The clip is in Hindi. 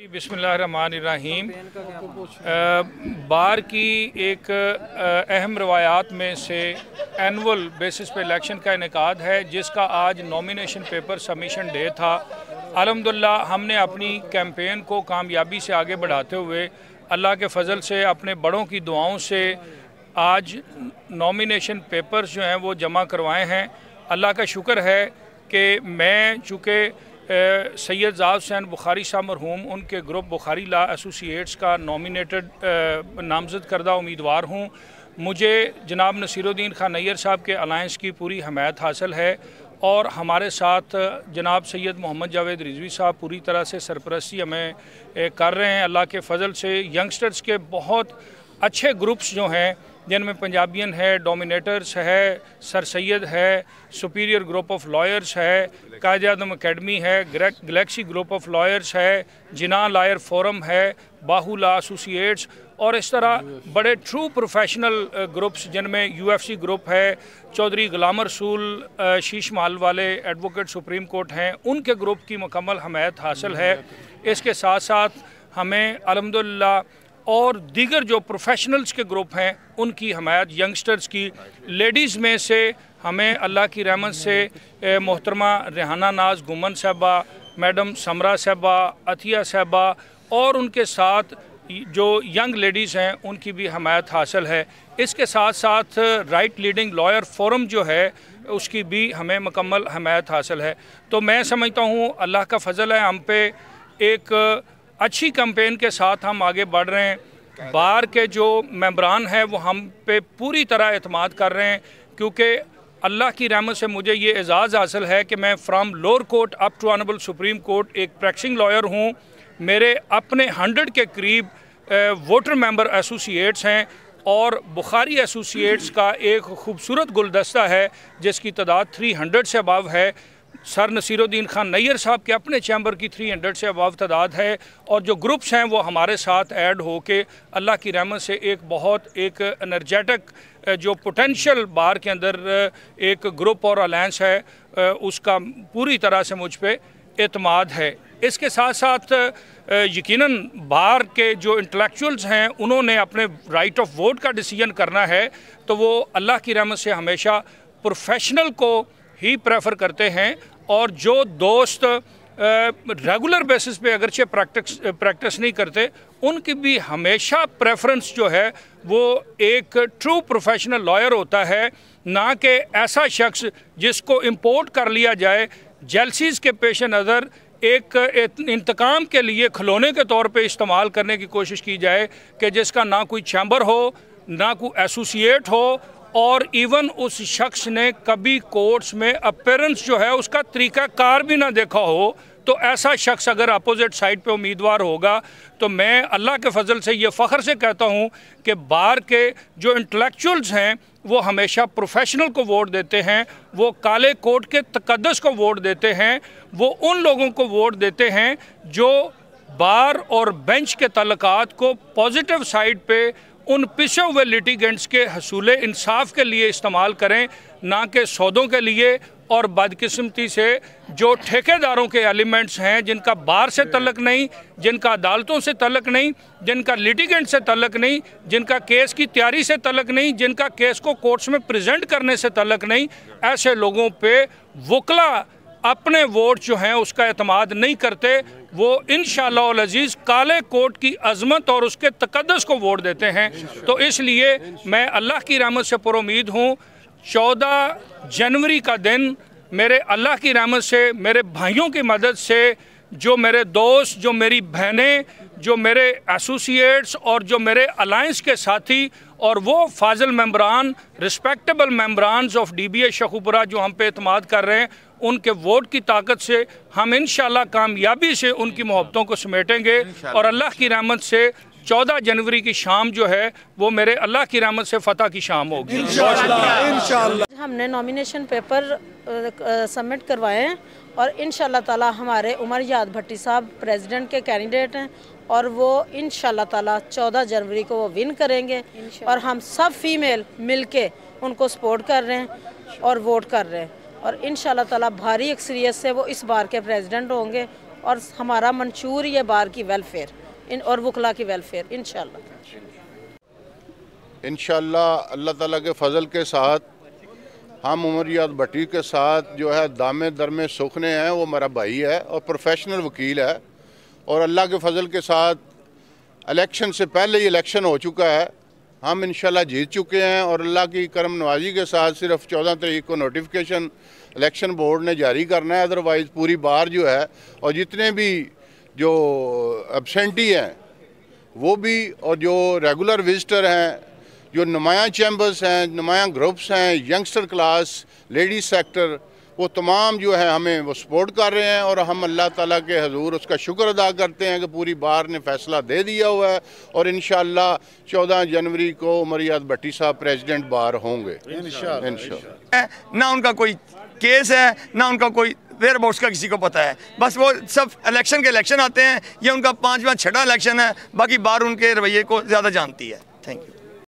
बिस्मिल्लाहिर्रहमानिर्रहीम। बार की एक अहम रवायात में से एनुअल बेसिस पे इलेक्शन का इनेकाद है, जिसका आज नॉमिनेशन पेपर सबमिशन डे था। अल्हम्दुलिल्लाह हमने अपनी कैंपेन को कामयाबी से आगे बढ़ाते हुए अल्लाह के फ़ज़ल से, अपने बड़ों की दुआओं से आज नॉमिनेशन पेपर्स जो हैं वो जमा करवाए हैं। अल्लाह का शुक्र है कि मैं चूँकि सैयद ज़ाद हुसैन बुखारी साहब मरहूम उनके ग्रुप बुखारी लॉ एसोसिएट्स का नॉमिनेटेड नामज़द करदा उम्मीदवार हूँ। मुझे जनाब नसीरुद्दीन खान नैयर साहब के अलायंस की पूरी हमायत हासिल है और हमारे साथ जनाब सैयद मोहम्मद जावेद रिजवी साहब पूरी तरह से सरपरस्ती हमें कर रहे हैं। अल्लाह के फ़ज़ल से यंगस्टर्स के बहुत अच्छे ग्रुप्स जो हैं, जिनमें पंजाबियन है, डोमिनेटर्स है, सर सैयद है, सुपीरियर ग्रुप ऑफ लॉयर्स है, कायद आज़म अकेडमी है, गैलेक्सी ग्रुप ऑफ लॉयर्स है, जिना लॉयर फोरम है, बाहू लॉ एसोसिएट्स और इस तरह बड़े ट्रू प्रोफेशनल ग्रुप्स जिनमें यूएफसी ग्रुप है, चौधरी गुलाम रसूल शीश महल वाले एडवोकेट सुप्रीम कोर्ट हैं, उनके ग्रुप की मुकम्मल हमायत हासिल है। इसके साथ साथ हमें अल्हम्दुलिल्लाह और दीगर जो प्रोफेशनल्स के ग्रुप हैं उनकी हमायत, यंगस्टर्स की, लेडीज़ में से हमें अल्लाह की रहमत से मोहतरमा रेहाना नाज गुमन साहबा, मैडम समरा साहबा, अतिया साहबा और उनके साथ जो यंग लेडीज़ हैं उनकी भी हमायत हासिल है। इसके साथ साथ राइट लीडिंग लॉयर फोरम जो है उसकी भी हमें मुकम्मल हमायत हासिल है। तो मैं समझता हूँ अल्लाह का फ़ज़ल है, हम पे एक अच्छी कैंपेन के साथ हम आगे बढ़ रहे हैं। बार के जो मेंबरान हैं वो हम पे पूरी तरह एतमाद कर रहे हैं, क्योंकि अल्लाह की रहमत से मुझे ये एजाज़ हासिल है कि मैं from lower court up to honourable supreme court एक प्रैक्टिसिंग लॉयर हूँ। मेरे अपने 100 के करीब वोटर मेंबर एसोसिएट्स हैं और बुखारी एसोसिएट्स का एक खूबसूरत गुलदस्ता है जिसकी तादाद 300 से अबव है। सर नसीरुद्दीन खान नैयर साहब के अपने चैम्बर की 300 से अबव तादाद है और जो ग्रुप्स हैं वो हमारे साथ ऐड हो के अल्लाह की रहमत से एक बहुत एक एनर्जेटिक जो पोटेंशियल बार के अंदर एक ग्रुप और अलायंस है, उसका पूरी तरह से मुझ पे एतमाद है। इसके साथ साथ यकीनन बार के जो इंटेलेक्चुअल्स हैं उन्होंने अपने राइट ऑफ वोट का डिसीजन करना है, तो वो अल्लाह की रहमत से हमेशा प्रोफेशनल को ही प्रेफर करते हैं और जो दोस्त रेगुलर बेसिस पे अगरचे प्रैक्टिस नहीं करते उनकी भी हमेशा प्रेफरेंस जो है वो एक ट्रू प्रोफेशनल लॉयर होता है, ना कि ऐसा शख्स जिसको इंपोर्ट कर लिया जाए, जेलसीज के पेश नज़र एक इंतकाम के लिए खिलौने के तौर पे इस्तेमाल करने की कोशिश की जाए, कि जिसका ना कोई चैम्बर हो, ना कोई एसोसिएट हो और इवन उस शख्स ने कभी कोर्ट्स में अपीयरेंस जो है उसका तरीक़ाकार भी ना देखा हो। तो ऐसा शख्स अगर अपोजिट साइड पे उम्मीदवार होगा तो मैं अल्लाह के फ़ज़ल से ये फ़ख्र से कहता हूँ कि बार के जो इंटेलेक्चुअल्स हैं वो हमेशा प्रोफेशनल को वोट देते हैं, वो काले कोट के तकद्दस को वोट देते हैं, वो उन लोगों को वोट देते हैं जो बार और बेंच के तल्लुकात को पॉजिटिव साइड पे उन पिछे हुए लिटिगेंट्स के हसूले इंसाफ के लिए इस्तेमाल करें, ना कि सौदों के लिए और बदकिस्मती से जो ठेकेदारों के एलिमेंट्स हैं जिनका बार से तल्लक नहीं, जिनका अदालतों से तल्लक नहीं, जिनका लिटिगेंट से तल्लक नहीं, जिनका केस की तैयारी से तल्लक नहीं, जिनका केस को कोर्ट्स में प्रेजेंट करने से तल्लक नहीं, ऐसे लोगों पे वकला अपने वोट जो हैं उसका एतमाद नहीं करते। वो इंशाअल्लाह अज़ीज़ काले कोट की अज़मत और उसके तकद्दस को वोट देते हैं। तो इसलिए मैं अल्लाह की रहमत से पुरुमीद हूँ। 14 जनवरी का दिन मेरे अल्लाह की रहमत से, मेरे भाइयों की मदद से, जो मेरे दोस्त, जो मेरी बहनें, जो मेरे एसोसिएट्स और जो मेरे अलायंस के साथी और वो फाजिल मेंबरान, रिस्पेक्टेबल मेंबरान्स ऑफ DBA शेखुपुरा जो हम पे एतमाद कर रहे हैं, उनके वोट की ताकत से हम इंशाअल्लाह कामयाबी से उनकी मोहब्बतों को समेटेंगे और अल्लाह की रहमत से 14 जनवरी की शाम जो है वो मेरे अल्लाह की रहमत से फ़तह की शाम होगी इंशाअल्लाह। हमने नॉमिनेशन पेपर सबमिट करवाए हैं और इंशाअल्लाह ताला हमारे उमर याद भट्टी साहब प्रेसिडेंट के कैंडिडेट हैं और वो इंशाअल्लाह ताला 14 जनवरी को वो विन करेंगे और हम सब फीमेल मिलके उनको सपोर्ट कर रहे हैं और वोट कर रहे हैं और इंशाअल्लाह ताला भारी अक्सरियत से वो इस बार के प्रेसिडेंट होंगे और हमारा मंशूर ये बार की वेलफेयर और वकला की वेलफेयर इंशाल्लाह अल्लाह ताला के फ़ज़ल के साथ हम उमर याद भट्टी के साथ जो है दामे दरमे सुखने हैं। वो मेरा भाई है और प्रोफेशनल वकील है और अल्लाह के फ़ज़ल के साथ इलेक्शन से पहले ही इलेक्शन हो चुका है। हम इंशाल्लाह जीत चुके हैं और अल्लाह की करम नवाजी के साथ सिर्फ 14 तारीख को नोटिफिकेशन इलेक्शन बोर्ड ने जारी करना है। अदरवाइज़ पूरी बार जो है और जितने भी जो एब्सेंटी हैं वो भी और जो रेगुलर विजिटर हैं, जो नुमायाँ चैम्बर्स हैं, नुमायाँ ग्रुप्स हैं, यंगस्टर क्लास, लेडीज़ सेक्टर, वो तमाम जो है हमें वो सपोर्ट कर रहे हैं और हम अल्लाह ताला के हजूर उसका शुक्र अदा करते हैं कि पूरी बार ने फ़ैसला दे दिया हुआ है और इंशाअल्लाह 14 जनवरी को उमर याद भट्टी साहब प्रेसिडेंट बार होंगे इंशाअल्लाह। ना उनका कोई केस है ना उनका कोई वेयर अबाउट्स का किसी को पता है। बस वो सब इलेक्शन के इलेक्शन आते हैं, ये उनका 5वां 6वां इलेक्शन है। बाकी बार उनके रवैये को ज़्यादा जानती है। Thank you.